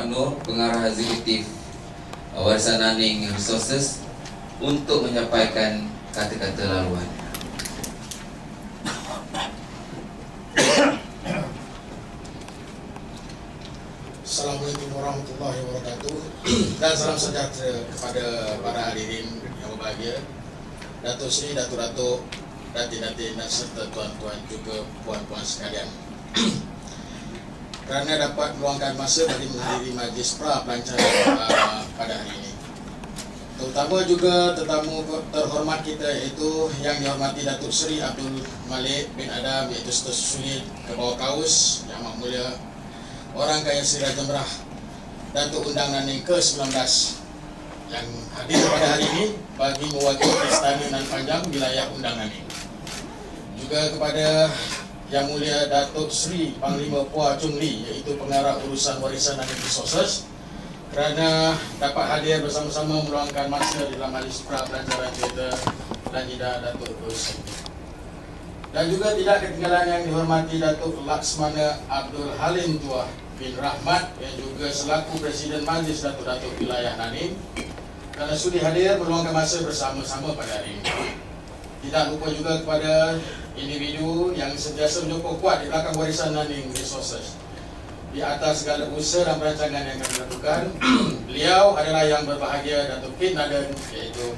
Muhammad Nur, Pengarah Eksekutif Warisan Naning Resources, untuk menyampaikan kata-kata laluan. Assalamualaikum warahmatullahi wabarakatuh. Dan salam sejahtera kepada para hadirin yang berbahagia, Datuk Seri, Datuk-Datuk, Datin-Datin dan serta tuan-tuan juga puan-puan sekalian. Kerana dapat meluangkan masa bagi menghadiri majlis pra-pelancaran pada hari ini, terutama juga tetamu terhormat kita, iaitu yang dihormati Datuk Seri Abdul Malik bin Adam, iaitu Status Unit Kebawah Kaus, Yang Amat Mulia Orang Kaya Sri Raja Merah Datuk Undang Naning ke-19 yang hadir pada hari ini bagi mewakili Istana Nan Panjang wilayah Undang Naning. Juga kepada Yang Mulia Datuk Seri Panglima Puah Chung Lee, iaitu Pengarah Urusan Warisan Naning Resources, kerana dapat hadir bersama-sama meluangkan masa dalam majlis pra-pelancaran kita dan Ida Datuk Hussein. Dan juga tidak ketinggalan yang dihormati Datuk Laksmana Abdul Halim Tuah bin Rahmat, yang juga selaku Presiden Majlis Datuk-Datuk Wilayah Naning, kerana sudi hadir meluangkan masa bersama-sama pada hari ini. Tidak lupa juga kepada individu yang sentiasa menyokong kuat di belakang Warisan Naning Resources di atas segala usaha dan perancangan yang kami lakukan. Beliau adalah yang berbahagia Datuk Kit Naden, iaitu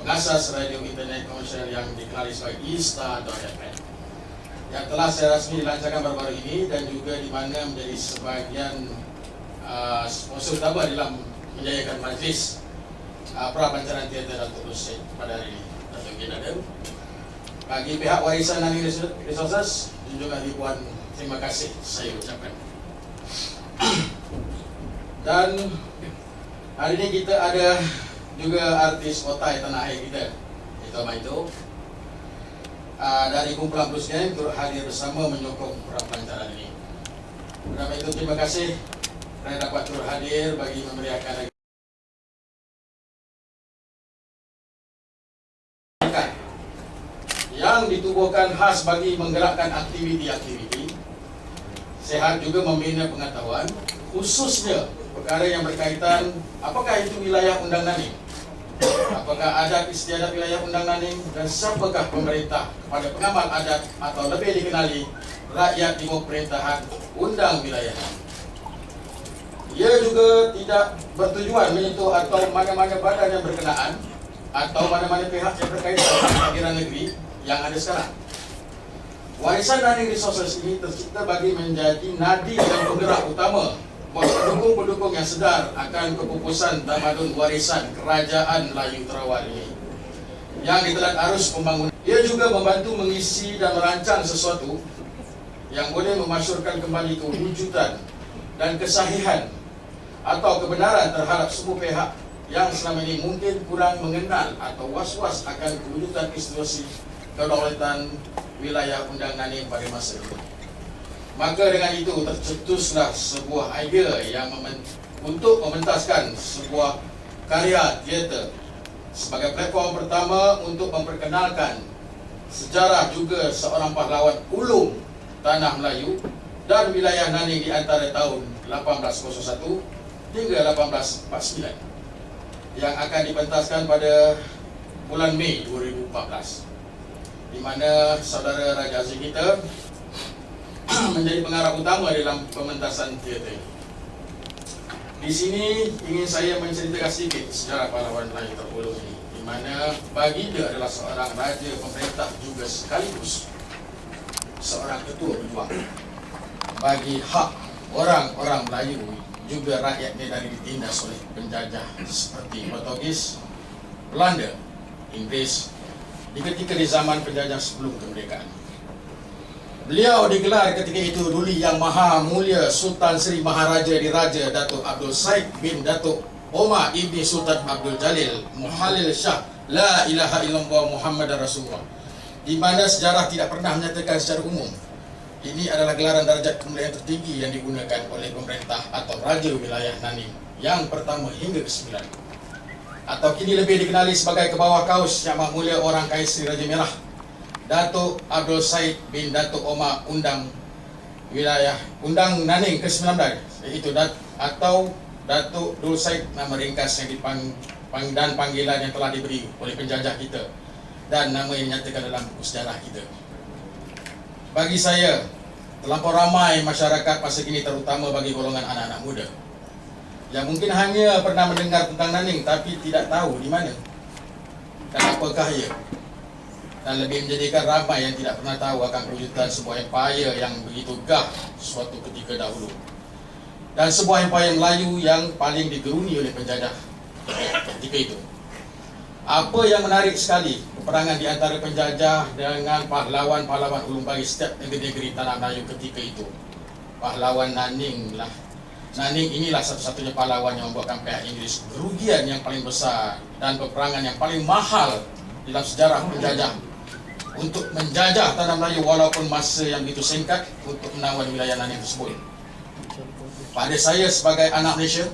pengasas radio internet komersial yang dikenali sebagai Ista.fm, yang telah secara rasmi dilancarkan baru-baru ini dan juga di mana menjadi sebahagian sponsor utama dalam menjayakan majlis pra-pelancaran teater Datuk Hussein pada hari ini. Datuk Kit Naden, bagi pihak Warisan Naning Resources, junjungan ribuan terima kasih saya ucapkan. Dan hari ini kita ada juga artis otai tanah air kita, itu apa itu, dari kumpulan Blues Gang, turut hadir bersama menyokong pra-pelancaran ini. Oleh itu terima kasih kerana dapat turut hadir bagi memeriahkan yang ditubuhkan khas bagi menggerakkan aktiviti-aktiviti sehat, juga membina pengetahuan, khususnya perkara yang berkaitan apakah itu wilayah Undang Naning, apakah adat istiadat wilayah Undang Naning, dan siapakah pemerintah kepada pengamal adat atau lebih dikenali rakyat di bawah pemerintahan Undang Wilayah Naning. Ia juga tidak bertujuan menyentuh atau mana-mana badan yang berkenaan atau mana-mana pihak yang berkaitan dengan aliran negeri yang ada sekarang. Warisan Naning Resources ini tercipta bagi menjadi nadi dan penggerak utama buat pendukung-pendukung yang sedar akan kepupusan tamadun warisan Kerajaan Melayu Terawal ini yang ditelan arus pembangunan. Ia juga membantu mengisi dan merancang sesuatu yang boleh memasyurkan kembali kewujudan dan kesahihan atau kebenaran terhadap semua pihak yang selama ini mungkin kurang mengenal atau was-was akan kewujudan institusi kedaulatan wilayah Undang Naning pada masa itu. Maka dengan itu tercetuslah sebuah idea yang untuk mementaskan sebuah karya teater sebagai platform pertama untuk memperkenalkan sejarah juga seorang pahlawan ulung tanah Melayu dan wilayah Naning di antara tahun 1801 hingga 1849, yang akan dipentaskan pada bulan Mei 2014, di mana saudara Raja Aziz kita menjadi pengarah utama dalam pementasan teater. Di sini ingin saya menceritakan sedikit sejarah pahlawan Melayu terdahulu ini, di mana baginda adalah seorang raja pemerintah juga sekaligus seorang ketua berjuang bagi hak orang-orang Melayu juga rakyatnya dari ditindas oleh penjajah seperti Portugis, Belanda, Inggris di zaman penjajah sebelum kemerdekaan. Beliau digelar ketika itu Duli Yang Maha Mulia Sultan Sri Maharaja Diraja Datuk Abdul Said bin Datuk Omar Ibni Sultan Abdul Jalil Muhalil Shah La ilaha illallah Muhammad Rasulullah, di mana sejarah tidak pernah menyatakan secara umum ini adalah gelaran darjat kemuliaan tertinggi yang digunakan oleh pemerintah atau Raja Wilayah Naning yang pertama hingga ke-9, atau kini lebih dikenali sebagai Kebawah Kaus Yang Amat Mulia Orang Kaya Sri Raja Merah Datuk Abdul Said bin Datuk Omar Undang Naning ke-19, iaitu atau Datuk Dul Said nama ringkas yang dan panggilan yang telah diberi oleh penjajah kita dan nama yang dinyatakan dalam buku sejarah kita. Bagi saya, terlampau ramai masyarakat masa kini, terutama bagi golongan anak-anak muda yang mungkin hanya pernah mendengar tentang Nanning tapi tidak tahu di mana dan apakah ia, dan lebih menjadikan ramai yang tidak pernah tahu akan kewujudan sebuah empayar yang begitu gah suatu ketika dahulu, dan sebuah empayar Melayu yang paling digeruni oleh penjajah ketika itu. Apa yang menarik sekali, peperangan di antara penjajah dengan pahlawan-pahlawan ulung bagi setiap negeri-negeri tanah Melayu ketika itu. Pahlawan Nanning lah. Nanning inilah satu-satunya pahlawan yang membuatkan pihak Inggris kerugian yang paling besar dan peperangan yang paling mahal dalam sejarah penjajah untuk menjajah tanah Melayu, walaupun masa yang begitu singkat untuk menawan wilayah Nanning tersebut. Pada saya sebagai anak Malaysia,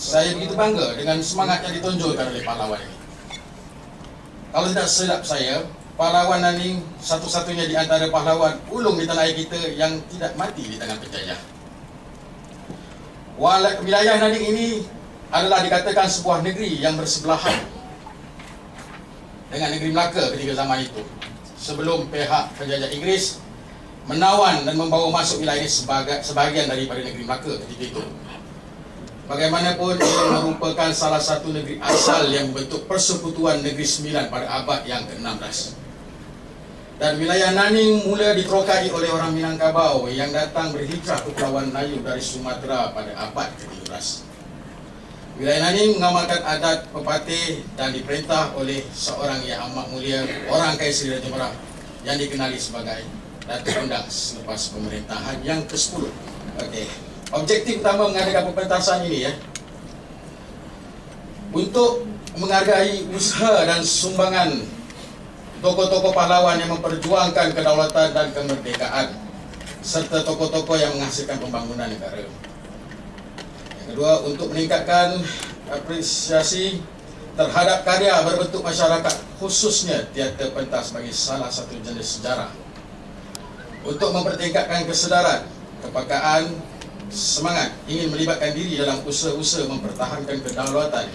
saya begitu bangga dengan semangat yang ditonjolkan oleh pahlawan ini. Kalau tidak silap saya, pahlawan Nanning satu-satunya di antara pahlawan ulung di tanah air kita yang tidak mati di tangan penjajah. Wilayah Nanning ini adalah dikatakan sebuah negeri yang bersebelahan dengan negeri Melaka ketika zaman itu, sebelum pihak penjajah Inggeris menawan dan membawa masuk wilayah ini sebahagian daripada negeri Melaka ketika itu. Bagaimanapun, ia merupakan salah satu negeri asal yang membentuk persekutuan Negeri Sembilan pada abad yang ke-16. Dan wilayah Nanning mula diterokai oleh orang Minangkabau yang datang berhijrah ke Kepulauan Melayu dari Sumatera pada abad ke-13. Wilayah Nanning mengamalkan adat pepatih dan diperintah oleh seorang yang amat mulia, orang Kaisari Raja Merah, yang dikenali sebagai Datuk Undang selepas pemerintahan yang ke-10. Okey. Objektif utama mengadakan pementasan ini untuk menghargai usaha dan sumbangan tokoh-tokoh pahlawan yang memperjuangkan kedaulatan dan kemerdekaan, serta tokoh-tokoh yang menghasilkan pembangunan negara. Yang kedua, untuk meningkatkan apresiasi terhadap karya berbentuk masyarakat, khususnya teater pentas sebagai salah satu jenis sejarah. Untuk mempertingkatkan kesedaran, kepekaan, semangat ingin melibatkan diri dalam usaha-usaha mempertahankan kedaulatan,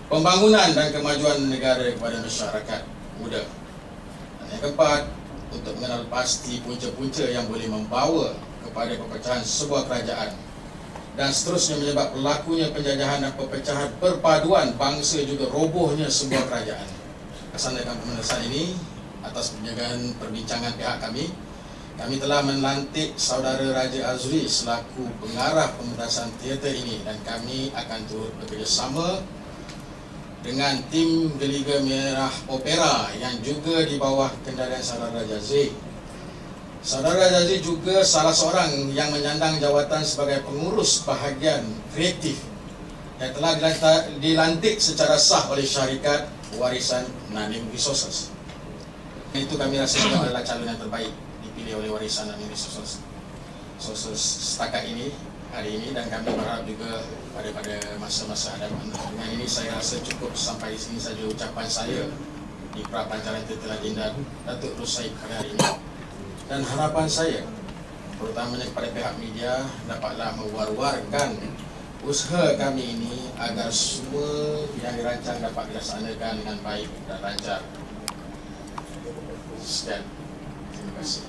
pembangunan dan kemajuan negara kepada masyarakat muda. Dan yang keempat, untuk mengenal pasti punca-punca yang boleh membawa kepada pepecahan sebuah kerajaan dan seterusnya menyebab berlakunya penjajahan dan perpecahan perpaduan bangsa, juga robohnya sebuah kerajaan. Laksanakan pementasan ini atas penjagaan perbincangan pihak kami telah melantik Saudara Raja Azri selaku pengarah pementasan teater ini, dan kami akan turut bekerjasama dengan tim Geliga Merah Opera yang juga di bawah kendalian Saudara Raja Azri. Saudara Raja Azri juga salah seorang yang menyandang jawatan sebagai pengurus bahagian kreatif yang telah dilantik secara sah oleh syarikat Warisan Nanning Resources. Itu kami rasa adalah calon yang terbaik dipilih oleh Warisan Nanning Resources setakat ini, hari ini, dan kami berharap juga pada masa-masa hadapan. Dengan ini saya rasa cukup sampai di sini saja ucapan saya di Prapancaran Teater Legenda Datuk Dul Said pada hari ini. Dan harapan saya, terutamanya kepada pihak media, dapatlah mewar-warkan usaha kami ini agar semua yang dirancang dapat dilaksanakan dengan baik dan lancar. Sekian. Terima kasih.